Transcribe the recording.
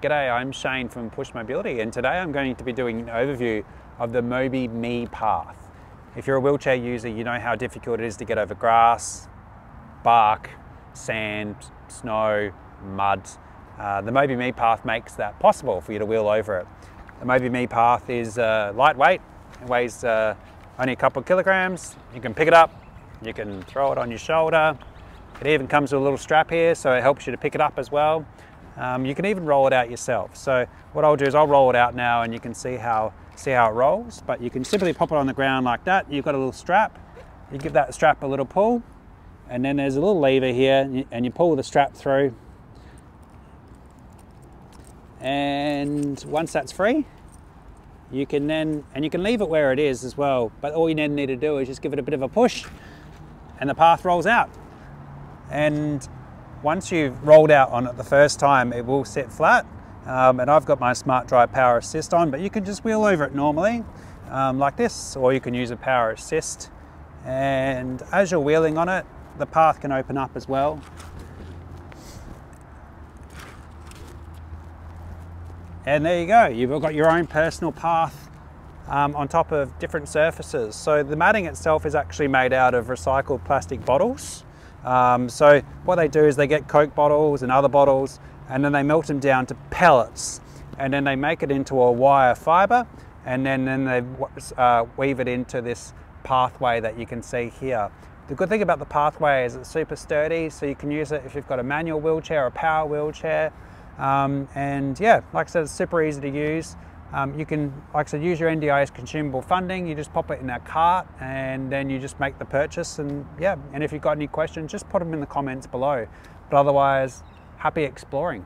G'day, I'm Shane from Push Mobility, and today I'm going to be doing an overview of the Mobi Me Path. If you're a wheelchair user, you know how difficult it is to get over grass, bark, sand, snow, mud. The Mobi Me Path makes that possible for you to wheel over it. The Mobi Me Path is lightweight. It weighs only a couple of kilograms. You can pick it up, you can throw it on your shoulder. It even comes with a little strap here, so it helps you to pick it up as well. You can even roll it out yourself. So what I'll do is I'll roll it out now, and you can see how it rolls. But you can simply pop it on the ground like that. You've got a little strap. You give that strap a little pull, and then there's a little lever here, and you pull the strap through. And once that's free, you can leave it where it is as well. But all you then need to do is just give it a bit of a push, and the path rolls out. And once you've rolled out on it the first time, it will sit flat. And I've got my Smart Drive Power Assist on, but you can just wheel over it normally, like this, or you can use a power assist. And as you're wheeling on it, the path can open up as well. And there you go, you've got your own personal path on top of different surfaces. So the matting itself is actually made out of recycled plastic bottles. So what they do is they get Coke bottles and other bottles, and then they melt them down to pellets, and then they make it into a wire fiber, and then they weave it into this pathway that you can see here. The good thing about the pathway is it's super sturdy, so you can use it if you've got a manual wheelchair or a power wheelchair. And yeah, like I said, it's super easy to use. You can, like I said, use your NDIS consumable funding. You just pop it in that cart, and then you just make the purchase. And yeah, and if you've got any questions, just put them in the comments below. But otherwise, happy exploring.